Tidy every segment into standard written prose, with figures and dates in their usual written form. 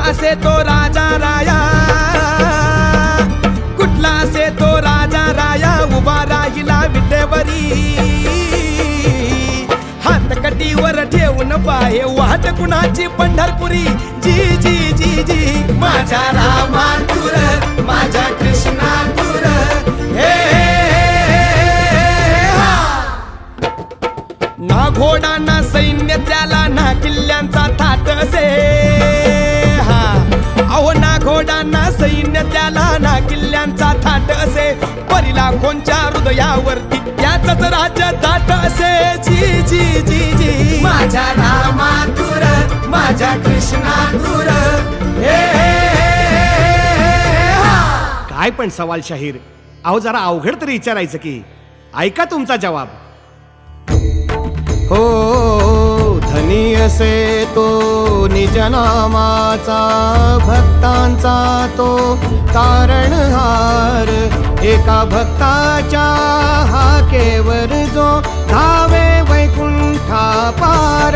असे तो राजा राया, कुठला असे तो राजा राया, उभा राहिला विटेवरी, हात कटीवर ठेवून पाहे वाट कुणाची पंढरपुरी. जी जी जी जी माझ्या रामा तुर, माझ्या कृष्णा तुर, हे ना घोडा ना सैन्य त्याला, ना किल्ल्यांचा थाट असे. हा अहो ना घोडा ना सैन्य त्याला, ना किल्ल्यांचा थाट असे. परी लाखोंच्या हृदयावरती त्याचंच राज्य दाट असे. जी जी जी जी माझ्या रामा तुर, माझ्या कृष्णा तुर, हे काय पण सवाल शाहीर, अहो जरा अवघड तरी विचारायचं की. ऐका तुमचा जवाब. हो धनी असे तो निज नामाचा, भक्तांचा तो तारणहार. एका भक्ताच्या हाकेवर जो धावे वैकुंठा पार.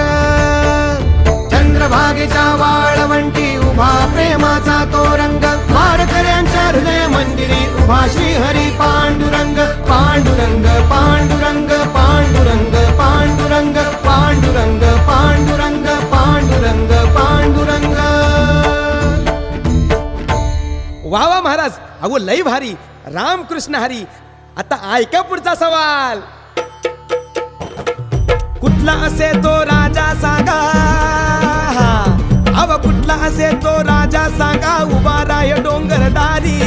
चंद्रभागेच्या वाळवंटी उभा प्रेमाचा तो रंग, वारकऱ्यांच्या हृदय मंदिरी उभा श्री हरी पांडुरंग. पांडुरंग पांडुरंग पांडुरंग पांडुरंग पांडुरंग पांडुरंग पांडुरंग पांडुरंग. वा वा महाराज, अहो लई भारी. रामकृष्ण हरी. आता ऐका पुढचा सवाल. कुठला असे तो राजा सांगा, अव कुठला असे तो राजा सांगा, उभा राय डोंगरदारी,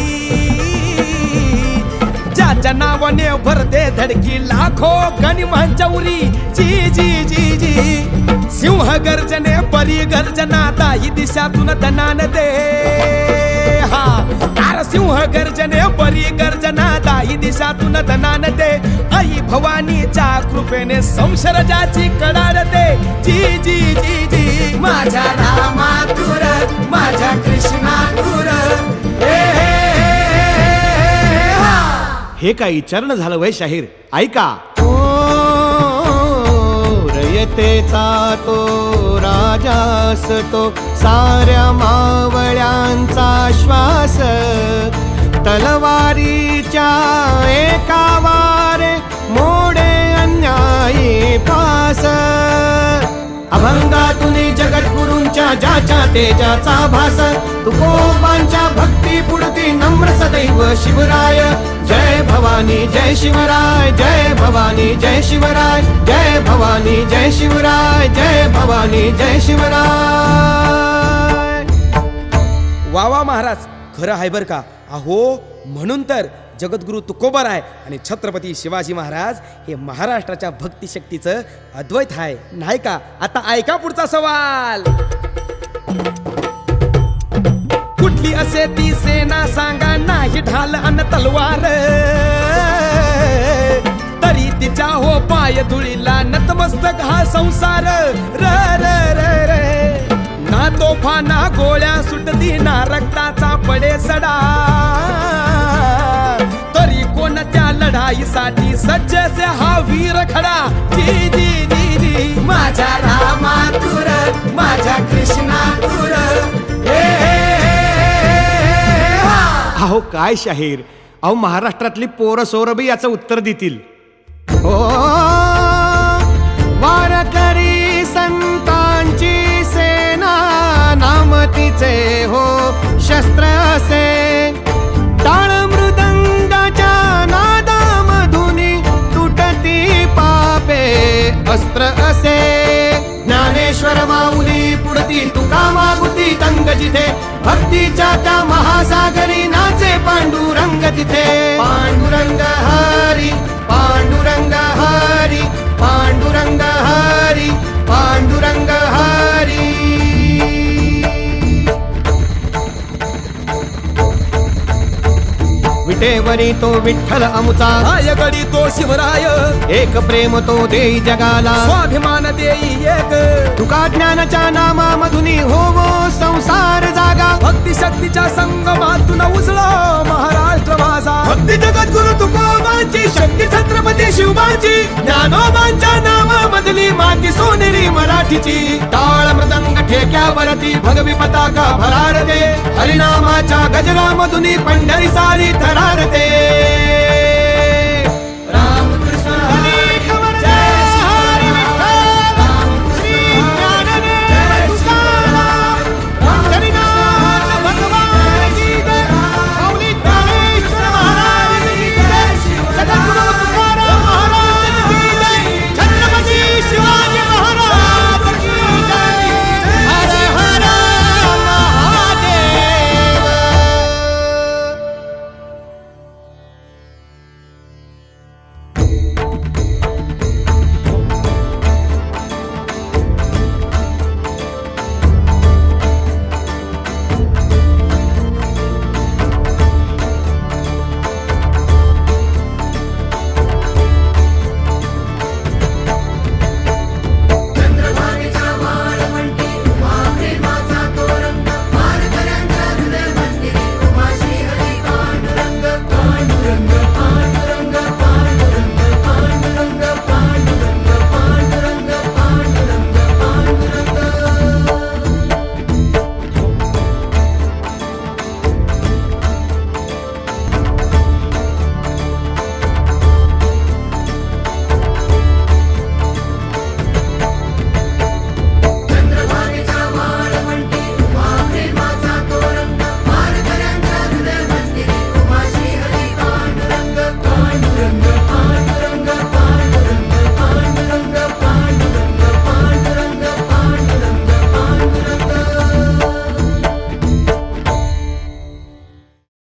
ज्याच्या नावाने भरते धडकी लाखो गनिमांच्या उरी. जी जी जी जी सिंह गर्जने परी गर्जना, दाही दिशातून धनान दे. हा तार सिंह गर्जने परी गर्जना, दाही दिशातून धनान दे. आई भवानीच्या कृपेने संसर्गाची कडाडते. जी जी जी जी माझ्या रामा तुर, माझ्या कृष्णा तुर, हे काय विचारणं झालं वय शाहीर. ऐका. रयतेचा तो राजा असतो, साऱ्या मावळ्यांचा श्वास. तलवारीच्या एका वारे मोडे अन्यायी पास. अभंगातून जगद्गुरूंच्या ज्याच्या तेजाचा भास. तुकोबांच्या भक्ती पुढती नम्र सदैव शिवराय. जय भवानी जय शिवराय, जय भवानी जय शिवराय, जय भवानी जय शिवराय, जय भवानी जय शिवराय. वा वा महाराज, खरं आहे बर का. अहो म्हणून तर जगद्गुरु तुकोबाराय आणि छत्रपती शिवाजी महाराज हे महाराष्ट्राच्या भक्तिशक्तीचं अद्वैत आहे, नाही का. आता ऐका पुढचा सवाल. कुठली असे ती सेना सांगा, नाही ढाल अन तलवार, तरी तिच्या हो पाय धुळीला नतमस्तक हा संसार. र र र र ना तोफा ना गोळ्या सुटती, ना रक्ताचा पडे सडा, तरी कोणत्या लढाईसाठी सज्ज से हा वीर खडा. जी जी जी जी माझ्या रामा तुर, माझ्या कृष्णा तुर, अहो काय शाहीर, अहो महाराष्ट्रातली पोरं सोरं बी याचं उत्तर देतील. हो वारकरी संतांची सेना, नाम तिचे हो शस्त्र असे. टाळ मृदंगाच्या नादामधुनी तुटती पापे अस्त्र असे. ज्ञानेश्वर माऊली पुढती तुका मागुती तंग जिथे, भक्तीच्या त्या महासागरी नाचे पांडुरंग तिथे. पांडुरंग हरी पांडुरंग हरी पांडुरंग हरी पांडुरंग हरी. विटेवरी तो विठ्ठल अमुचा, गडी तो शिवराय, एक प्रेम तो देई जगाला, स्वाभिमान देई एक. तुका ज्ञानाच्या नामामधुनी होवो संसार जागा. भक्ती शक्तीच्या संगमातून उजळा महाराष्ट्र माझा. भक्ती जगद्गुरु तुकोबांची, शक्ती छत्रपती शिवबांची, ज्ञानोबांच्या नामामधली माती सोनेरी मराठीची टाळ मृदंग ठेक्यावरती भगवी पताका भरारते हरिनामाच्या गजरामधुनी पंढरी सारी थरारते